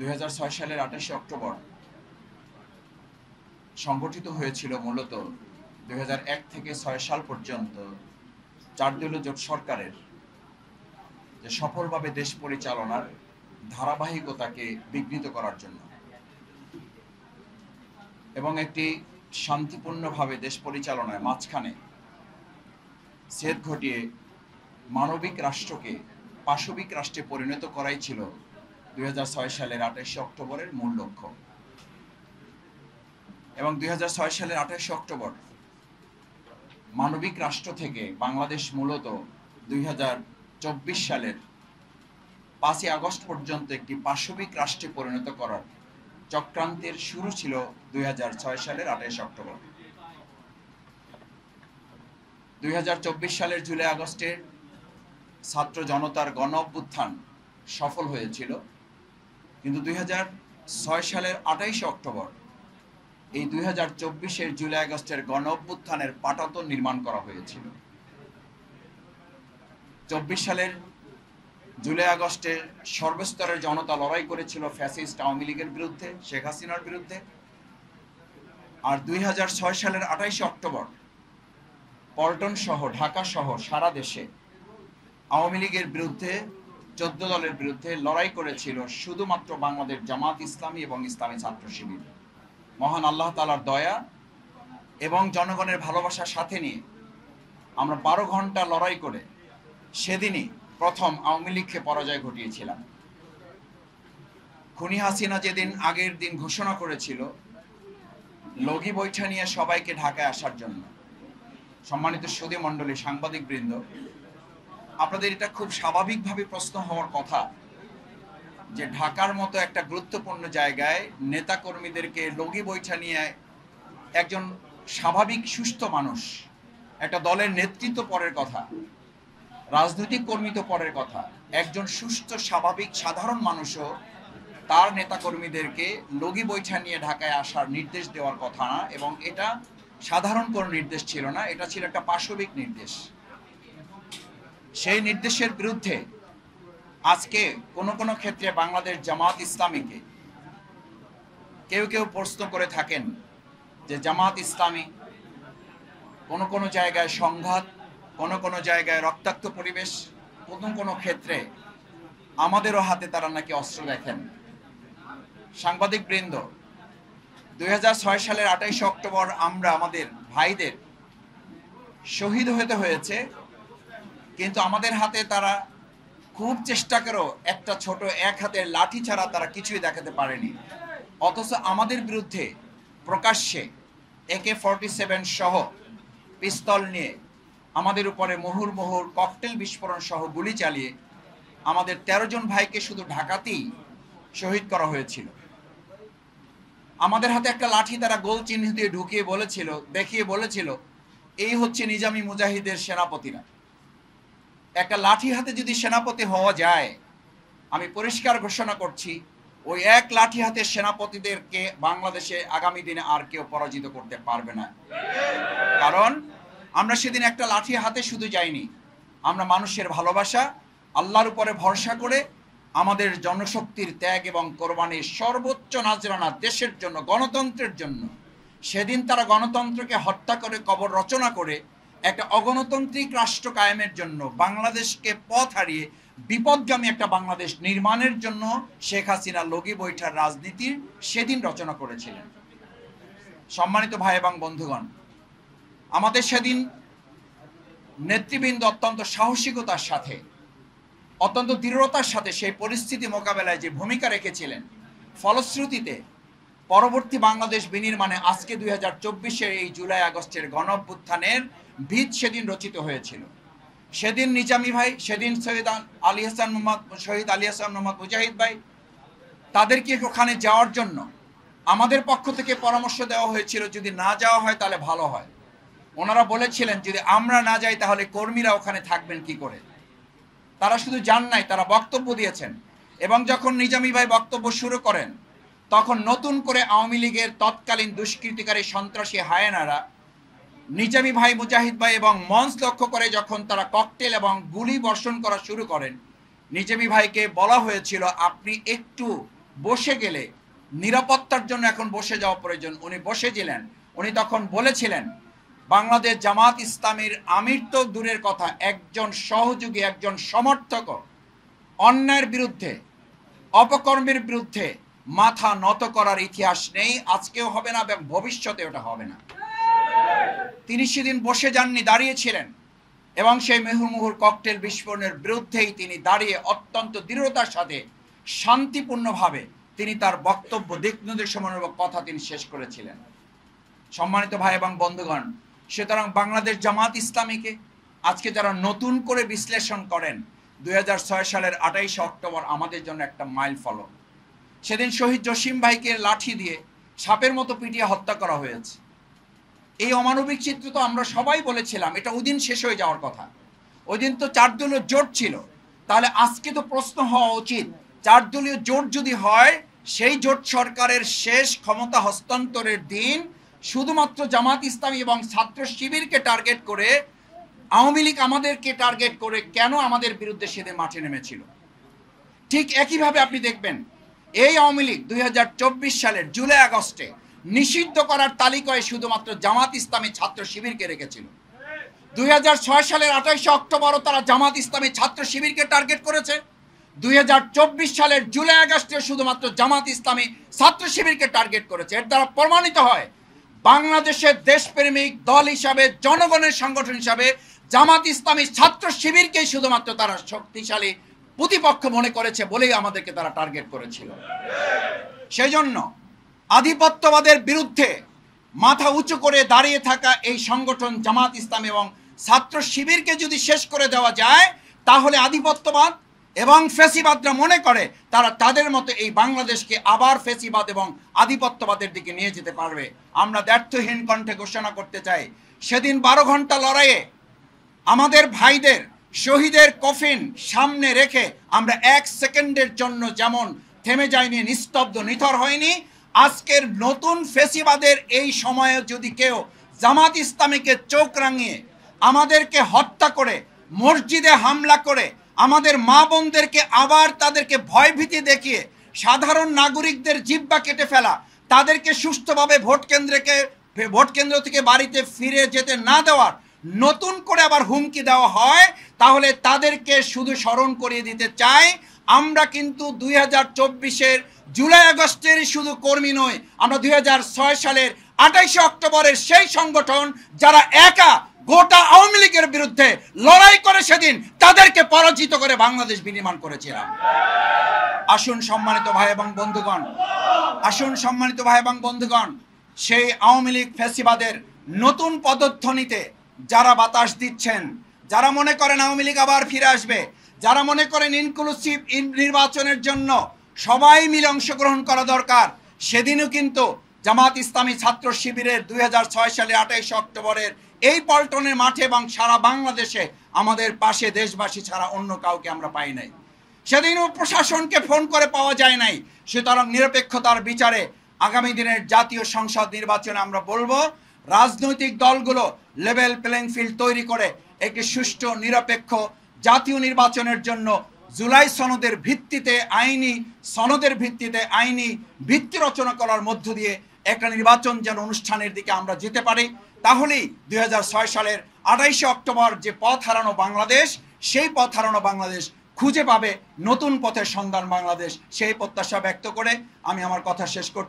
2006 সালের 28 অক্টোবর সংগঠিত হয়েছিল মূলত 2001 থেকে 6 সাল পর্যন্ত চার দলীয় জোট সরকারের যে সফলভাবে দেশ পরিচালনার ধারাবাহিকতাকে বিঘ্নিত করার জন্য এবং একটি শান্তিপূর্ণভাবে দেশ পরিচালনায় মাঝখানে ছেদ ঘটিয়ে মানবিক রাষ্ট্রকে পাশবিক রাষ্ট্রে পরিণত করাই ছিল 2006 সালের 28 অক্টোবরের মূল লক্ষ্য। এবং 2006 সালের 28 অক্টোবর মানবিক রাষ্ট্র থেকে বাংলাদেশ মূলত 2024 সালের 5ই আগস্ট পর্যন্ত একটি পাশবিক রাষ্ট্রে পরিণত করার চক্রান্তের শুরু ছিল 2006 সালের 28 অক্টোবর। 2024 সালের জুলাই আগস্টের ছাত্র জনতার গণ অভ্যুত্থান সফল হয়েছিল, কিন্তু 2006 সালের 28 অক্টোবর এই 2024-এর জুলাই আগস্টের গণ অভ্যুত্থানের পাটাতন নির্মাণ করা হয়েছিল। 24 সালের জুলাই আগস্টে সর্বস্তরের জনতা লড়াই করেছিল ফ্যাসিস্ট আওয়ামী লীগের বিরুদ্ধে, শেখ হাসিনার বিরুদ্ধে। আর 2006 সালের 28 অক্টোবর পল্টন সহ ঢাকা সহ সারা দেশে আওয়ামী লীগের বিরুদ্ধে 14 দলের বিরুদ্ধে লড়াই করেছিল শুধুমাত্র বাংলাদেশ জামাত ইসলামী এবং ইসলামী ছাত্র শিবির। মহান আল্লাহ তাআলার দয়া এবং জনগণের ভালোবাসার সাথে নিয়ে আমরা 12 ঘন্টা লড়াই করে সেদিনই প্রথম আওয়ামী লীগকে পরাজয় ঘটিয়েছিলাম। খুনি হাসিনা যেদিন আগের দিন ঘোষণা করেছিল লগি বৈঠা নিয়ে সবাইকে ঢাকায় আসার জন্য, সম্মানিত সুধী মণ্ডলী, সাংবাদিক বৃন্দ, আপনাদের এটা খুব স্বাভাবিকভাবে প্রশ্ন হওয়ার কথা যে ঢাকার মতো একটা গুরুত্বপূর্ণ জায়গায় নেতাকর্মীদেরকে লগি বৈঠা নিয়ে একজন স্বাভাবিক সুস্থ মানুষ, একটা দলের নেতৃত্ব পরের কথা, রাজনৈতিক কর্মী তো পরের কথা, একজন সুস্থ স্বাভাবিক সাধারণ মানুষও তার নেতাকর্মীদেরকে লগি বৈঠা নিয়ে ঢাকায় আসার নির্দেশ দেওয়ার কথা না। এবং এটা সাধারণ কোনো নির্দেশ ছিল না, এটা ছিল একটা পাশবিক নির্দেশ। সেই নির্দেশের বিরুদ্ধে আজকে কোনো কোনো ক্ষেত্রে বাংলাদেশ জামাত ইসলামীকে কেউ কেউ প্রশ্ন করে থাকেন যে জামাত ইসলামী কোনো কোনো জায়গায় সংঘাত, কোনো কোনো জায়গায় রক্তাক্ত পরিবেশ, কোনো কোনো ক্ষেত্রে আমাদেরও হাতে তারা নাকি অস্ত্র দেখেন। সাংবাদিক বৃন্দ, 2006 সালের 28 অক্টোবর আমরা আমাদের ভাইদের শহীদ হতে হয়েছে, কিন্তু আমাদের হাতে তারা খুব চেষ্টা করেও একটা ছোট এক হাতের লাঠি ছাড়া তারা কিছুই দেখাতে পারেনি। অথচ আমাদের বিরুদ্ধে প্রকাশ্যে AK-47 সহ পিস্তল নিয়ে আমাদের উপরে মুহুর্মুহুর ককটেল বিস্ফোরণ সহ গুলি চালিয়ে আমাদের 13 জন ভাইকে শুধু ঢাকাতেই শহীদ করা হয়েছিল। আমাদের হাতে একটা লাঠি তারা গোল চিহ্ন দিয়ে ঢুকিয়ে বলেছিল, দেখিয়ে বলেছিল এই হচ্ছে নিজামী মুজাহিদের সেনাপতিরা। একটা লাঠি হাতে যদি সেনাপতি হওয়া যায়, আমি পরিষ্কার ঘোষণা করছি ওই এক লাঠি হাতে সেনাপতিদেরকে বাংলাদেশে আগামী দিনে আর কেউ পরাজিত করতে পারবে না। কারণ আমরা সেদিন একটা লাঠি হাতে শুধু যাইনি, আমরা মানুষের ভালোবাসা, আল্লাহর উপরে ভরসা করে আমাদের জনশক্তির ত্যাগ এবং কোরবানির সর্বোচ্চ নাজরানা দেশের জন্য, গণতন্ত্রের জন্য। সেদিন তারা গণতন্ত্রকে হত্যা করে কবর রচনা করে একটা অগণতান্ত্রিক রাষ্ট্র কায়েমের জন্য, বাংলাদেশকে পথ হারিয়ে বিপদগামী একটা বাংলাদেশ নির্মাণের জন্য শেখ হাসিনা লগি বৈঠার রাজনীতির সেদিন রচনা করেছিলেন। সম্মানিত ভাই এবং বন্ধুগণ, আমাদের সেদিন নেতৃবৃন্দ অত্যন্ত সাহসিকতার সাথে, অত্যন্ত দৃঢ়তার সাথে সেই পরিস্থিতি মোকাবেলায় যে ভূমিকা রেখেছিলেন, ফলশ্রুতিতে পরবর্তী বাংলাদেশ বিনির্মাণে আজকে 2024-এর এই জুলাই আগস্টের গণ অভ্যুত্থানের ভিত সেদিন রচিত হয়েছিল। সেদিন নিজামী ভাই, সেদিন শহীদ আলী হাসান মোহাম্মদ মুজাহিদ ভাই, তাদেরকে ওখানে যাওয়ার জন্য আমাদের পক্ষ থেকে পরামর্শ দেওয়া হয়েছিল যদি না যাওয়া হয় তাহলে ভালো হয়। ওনারা বলেছিলেন যদি আমরা না যাই তাহলে কর্মীরা ওখানে থাকবেন কি করে। তারা শুধু যান নাই, তারা বক্তব্য দিয়েছেন। এবং যখন নিজামী ভাই বক্তব্য শুরু করেন, তখন নতুন করে আওয়ামী লীগের তৎকালীন দুষ্কৃতিকারী সন্ত্রাসী হায়েনারা নিজামী ভাই, মুজাহিদ ভাই এবং মঞ্চ লক্ষ্য করে যখন তারা ককটেল এবং গুলি বর্ষণ করা শুরু করেন, নিজামী ভাইকে বলা হয়েছিল আপনি একটু বসে গেলে নিরাপত্তার জন্য এখন বসে যাওয়া প্রয়োজন, উনি বসেছিলেন। উনি তখন বলেছিলেন বাংলাদেশ জামাত ইসলামীর আমির তো দূরের কথা, একজন সহযোগী, একজন সমর্থক অন্যায়ের বিরুদ্ধে, অপকর্মের বিরুদ্ধে মাথা নত করার ইতিহাস নেই, আজকেও হবে না এবং ভবিষ্যতে ওটা হবে না। তিনি সেদিন বসে যাননি, দাঁড়িয়েছিলেন এবং সেই মুহুর্মুহুর ককটেল বিস্ফোরণের বিরুদ্ধেই তিনি দাঁড়িয়ে অত্যন্ত দৃঢ়তার সাথে শান্তিপূর্ণভাবে তিনি তার বক্তব্য দিক নির্দেশনামূলক কথা তিনি শেষ করেছিলেন। সম্মানিত ভাই এবং বন্ধুগণ, সুতরাং বাংলাদেশ জামাত ইসলামীকে আজকে যারা নতুন করে বিশ্লেষণ করেন, 2006 সালের 28 অক্টোবর আমাদের জন্য একটা মাইল ফলক। সেদিন শহীদ জসিম ভাইকে লাঠি দিয়ে সাপের মতো পিটিয়ে হত্যা করা হয়েছে। এই অমানবিক চিত্র তো আমরা সবাই বলেছিলাম এটা ওই দিন শেষ হয়ে যাওয়ার কথা। ওই দিন তো 4 দলীয় জোট ছিল, তাহলে আজকে তো প্রশ্ন হওয়া উচিত 4 দলীয় জোট যদি হয়, সেই জোট সরকারের শেষ ক্ষমতা হস্তান্তরের দিন শুধুমাত্র জামাত ইসলামী এবং ছাত্র শিবিরকে টার্গেট করে, আওয়ামী লীগ আমাদেরকে টার্গেট করে কেন আমাদের বিরুদ্ধে সেদিন মাঠে নেমেছিল? ঠিক একইভাবে আপনি দেখবেন এই আওয়ামী লীগ 2024 সালের জুলাই আগস্টে নিষিদ্ধ করার তালিকায় শুধুমাত্র জামাত ইসলামী ছাত্র শিবিরকে রেখেছিল। 2006 সালের 28 অক্টোবরও তারা জামাত ইসলামী ছাত্র শিবিরকে টার্গেট করেছে। 2024 সালের জুলাই আগস্টে শুধুমাত্র জামাত ইসলামী ছাত্র শিবিরকে টার্গেট করেছে। এর দ্বারা প্রমাণিত হয় বাংলাদেশের দেশপ্রেমিক দল হিসাবে, জনগণের সংগঠন হিসাবে জামাত ইসলামী ছাত্র শিবিরকেই শুধুমাত্র তারা শক্তিশালী প্রতিপক্ষ মনে করেছে বলেই আমাদেরকে তারা টার্গেট করেছিল। সেই জন্য আধিপত্যবাদের বিরুদ্ধে মাথা উঁচু করে দাঁড়িয়ে থাকা এই সংগঠন জামাত ইসলামী এবং ছাত্র শিবিরকে যদি শেষ করে দেওয়া যায়, তাহলে আধিপত্যবাদ এবং ফ্যাসিবাদরা মনে করে তারা তাদের মতো এই বাংলাদেশকে আবার ফ্যাসিবাদ এবং আধিপত্যবাদের দিকে নিয়ে যেতে পারবে। আমরা দ্ব্যর্থহীন কণ্ঠে ঘোষণা করতে চাই, সেদিন 12 ঘন্টা লড়াইয়ে আমাদের ভাইদের শহীদের কফিন সামনে রেখে আমরা 1 সেকেন্ডের জন্য যেমন থেমে যায়নি, নিস্তব্ধ নিথর হয়নি, আজকের নতুন ফেসিবাদের এই সময়ে যদি কেউ জামাত ইসলামীকে চোখ রাঙিয়ে আমাদেরকে হত্যা করে, মসজিদে হামলা করে, আমাদের মা বোনদেরকে আবার তাদেরকে ভয়ভীতি দেখিয়ে সাধারণ নাগরিকদের জিহ্বা কেটে ফেলা, তাদেরকে সুষ্ঠুভাবে ভোট কেন্দ্র থেকে বাড়িতে ফিরে যেতে না দেওয়ার নতুন করে আবার হুমকি দেওয়া হয়, তাহলে তাদেরকে শুধু স্মরণ করিয়ে দিতে চাই আমরা কিন্তু 2024-এর জুলাই আগস্টের শুধু কর্মী নই, আমরা 2006 সালের 28 অক্টোবরের সেই সংগঠন যারা একা গোটা আওয়ামী লীগের বিরুদ্ধে লড়াই করে সেদিন তাদেরকে পরাজিত করে বাংলাদেশ বিনির্মাণ করেছিলাম। আসুন সম্মানিত ভাই এবং বন্ধুগণ, আসুন সম্মানিত ভাই এবং বন্ধুগণ, সেই আওয়ামী লীগ ফ্যাসিবাদের নতুন পদধ্বনিতে যারা বাতাস দিচ্ছেন, যারা মনে করেন আওয়ামী লীগ আবার ফিরে আসবে, যারা মনে করেন ইনক্লুসিভ নির্বাচনের জন্য সবাই মিলে অংশগ্রহণ করা দরকার, সেদিনও কিন্তু জামাত ইসলামী ছাত্র শিবিরের 2006 সালে 28 অক্টোবরের এই পল্টনের মাঠে এবং সারা বাংলাদেশে আমাদের পাশে দেশবাসী ছাড়া অন্য কাউকে আমরা পাই নাই। সেদিনও প্রশাসনকে ফোন করে পাওয়া যায় নাই। সুতরাং নিরপেক্ষতার বিচারে আগামী দিনের জাতীয় সংসদ নির্বাচনে আমরা বলবো রাজনৈতিক দলগুলো লেভেল প্লেইং ফিল্ড তৈরি করে একটি সুষ্ঠু নিরপেক্ষ জাতীয় নির্বাচনের জন্য জুলাই সনদের ভিত্তিতে আইনি ভিত্তি রচনা করার মধ্য দিয়ে একটা নির্বাচন যেন অনুষ্ঠানের দিকে আমরা যেতে পারি। তাহলেই 2006 সালের 28 অক্টোবর যে পথ হারানো বাংলাদেশ, সেই পথ হারানো বাংলাদেশ খুঁজে পাবে নতুন পথের সন্ধান বাংলাদেশ। সেই প্রত্যাশা ব্যক্ত করে আমি আমার কথা শেষ করছি।